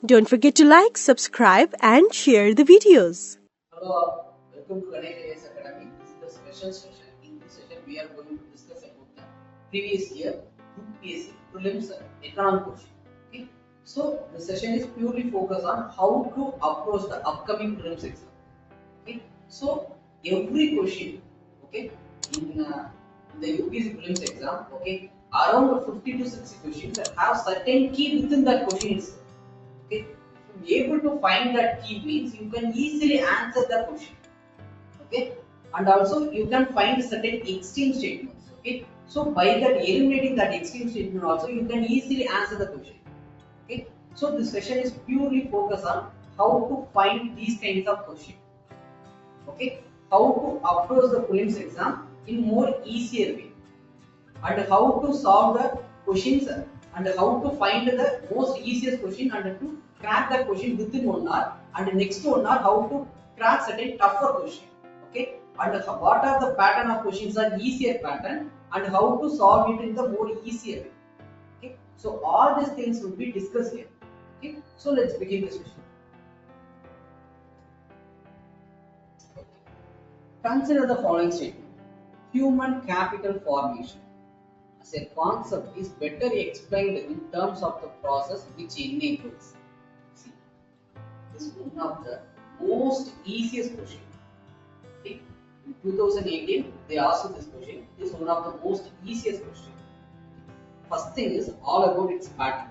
Don't forget to like, subscribe and share the videos. Hello, welcome to Ganesh IAS Academy. This is the special session. In this session, we are going to discuss about the previous year UPSC Prelims Economy question. Okay, so the session is purely focused on how to approach the upcoming Prelims exam. Okay, so every question, okay, in the UPSC Prelims exam, okay, around 50 to 60 questions that have certain key within that question itself. Okay, to be able to find that key means you can easily answer the question. Okay, and also you can find certain extreme statements. Okay, so by that eliminating that extreme statement also you can easily answer the question. Okay, so this session is purely focused on how to find these kinds of questions. Okay, how to approach the prelims exam in more easier way, and how to solve the questions, and how to find the most easiest question and to crack that question within 1 hour, and next 1 hour how to crack certain tougher question. Okay, and what are the pattern of questions are easier pattern and how to solve it in the more easier way. Okay, so all these things will be discussed here. Okay, so let's begin the session. Consider the following statement: human capital formation as a concept is better explained in terms of the process which enables. See, this is one of the most easiest question. Okay? In 2018, they asked this question. This is one of the most easiest question. First thing is all about its pattern.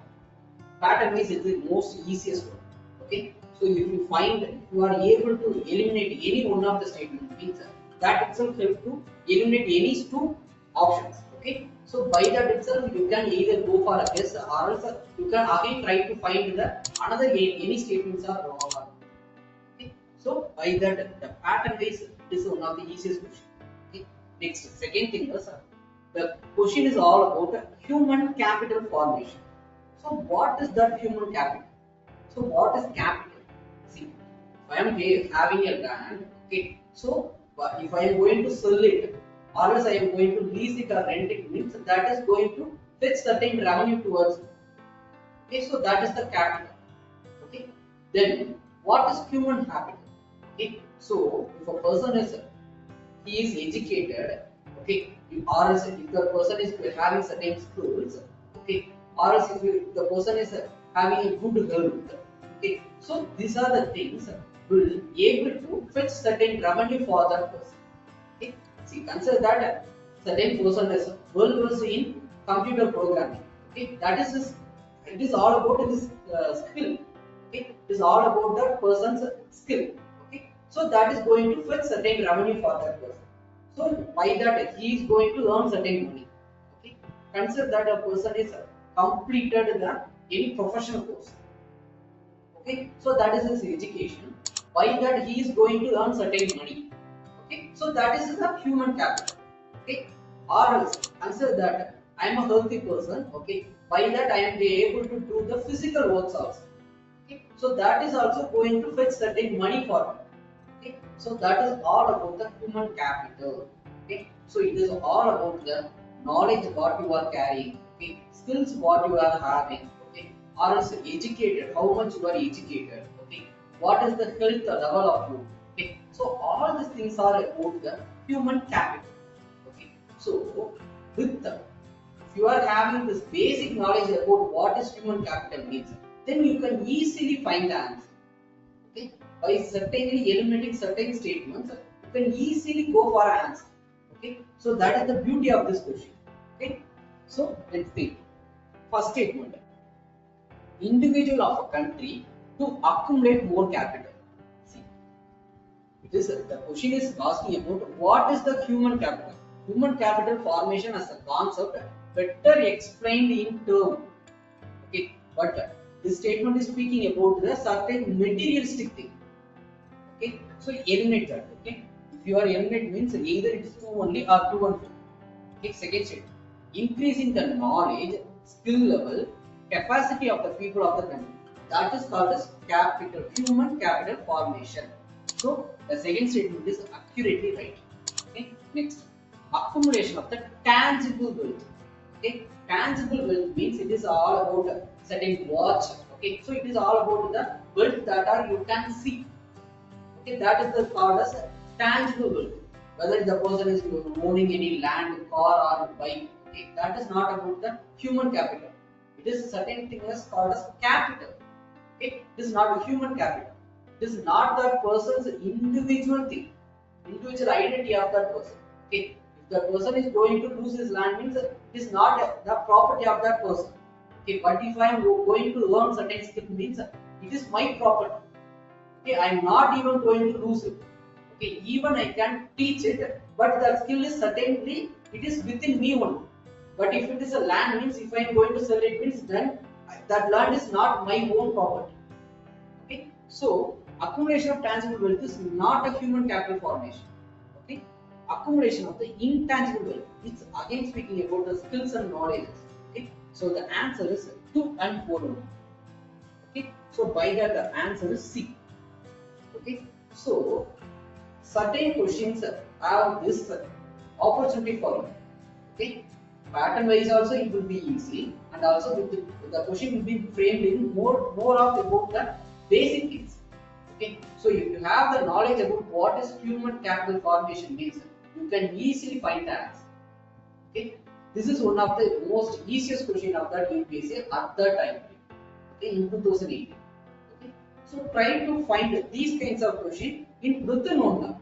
Pattern is the most easiest one. Okay, so if you find, if you are able to eliminate any one of the statements, means that itself help to eliminate any two options. Okay, so by that itself you can either go for a yes or else you can again try to find the another any statements are wrong. Okay, so by that the pattern is one of the easiest question. Okay, next second thing is the question is all about human capital formation. So what is that human capital? So what is capital? See, if I am having a land, okay, so if I am going to sell it or else I am going to lease it or rent it, means that is going to fetch certain revenue towards it. Okay, so that is the capital. Okay, then what is human capital? Okay, so if a person is, he is educated, okay, or else if the person is having certain skills, okay, or else if the person is having a good health, okay, so these are the things will able to fetch certain revenue for that person. Okay, see, consider that certain person is well versed in computer programming. Okay, that is his, it is all about his skill. Okay, it is all about that person's skill. Okay, so that is going to fetch certain revenue for that person. So by that he is going to earn certain money. Okay, consider that a person is completed the any professional course. Okay, so that is his education. By that he is going to earn certain money. Okay, so that is the human capital. Okay, or else consider that I am a healthy person. Okay, by that I am able to do the physical works also. Okay, so that is also going to fetch certain money for me. Okay, so that is all about the human capital. Okay, so it is all about the knowledge what you are carrying. Okay, skills what you are having. Okay, or else educated, how much you are educated. Okay, what is the health level of you. Okay, so all these things are about the human capital. Okay, so with the, if you are having this basic knowledge about what is human capital means, then you can easily find the answer. Okay, by certainly eliminating certain statements, you can easily go for an answer. Okay, so that is the beauty of this question. Okay, so let's think. First statement: individual of a country to accumulate more capital. See, this the question is asking about what is the human capital. Human capital formation as a concept better explained in term. Okay, but this statement is speaking about the certain materialistic thing. Okay, so eliminate that. Okay, if you are eliminate means either it is 2 only or 2 and 4. Okay, second step: increasing the knowledge, skill level, capacity of the people of the country. That is called as capital, human capital formation. So the second statement is accurately right. Okay, next: accumulation of the tangible wealth. Okay, tangible wealth means it is all about setting watch. Okay, so it is all about the wealth that are you can see. Okay, that is the called as tangible wealth. Whether the person is owning any land, car, or bike, okay, that is not about the human capital. It is a certain thing as called as capital. Okay, it is not a human capital. It is not that person's individual thing, individual identity of that person. Okay, if that person is going to lose his land, means it is not the property of that person. Okay, but if I am going to learn certain skill, means it is my property. Okay, I am not even going to lose it. Okay, even I can teach it, but that skill is certainly it is within me only. But if it is a land, means if I am going to sell it, means then that land is not my own property. Okay, so accumulation of tangible wealth is not a human capital formation. Okay, accumulation of the intangible wealth, it's again speaking about the skills and knowledges. Okay, so the answer is 2 and 4 only. Okay, so by that the answer is C. Okay, so certain questions have this opportunity for you. Okay, pattern wise also it will be easy, and also with the question will be framed in more of about the basic things. Okay, so if you have the knowledge about what is human capital formation means, you can easily find the answer. Okay, this is one of the most easiest question of that UPSC at that time. Okay, in 2018. Okay, so try to find these kinds of question in written only.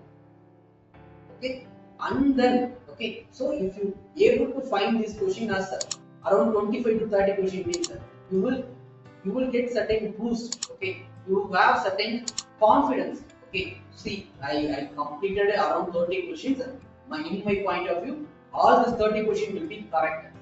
Okay, and then okay, so if you able to find this question as around 25 to 30 question means you will get certain boost. Okay, you have certain confidence. Okay, see, I completed around 30 questions. In my point of view, all these 30 questions will be correct.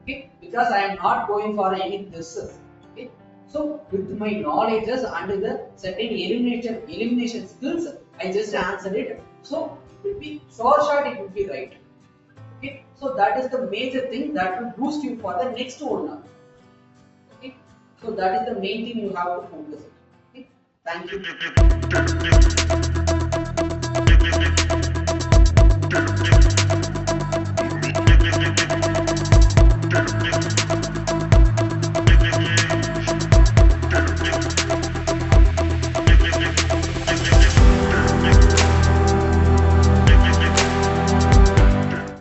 Okay, because I am not going for any guesses. Okay, so with my knowledges and the certain elimination skills, I just answered it. So it will be short, it will be right. Okay, so that is the major thing that will boost you for the next one. Okay, so that is the main thing you have to focus on. Okay, thank you.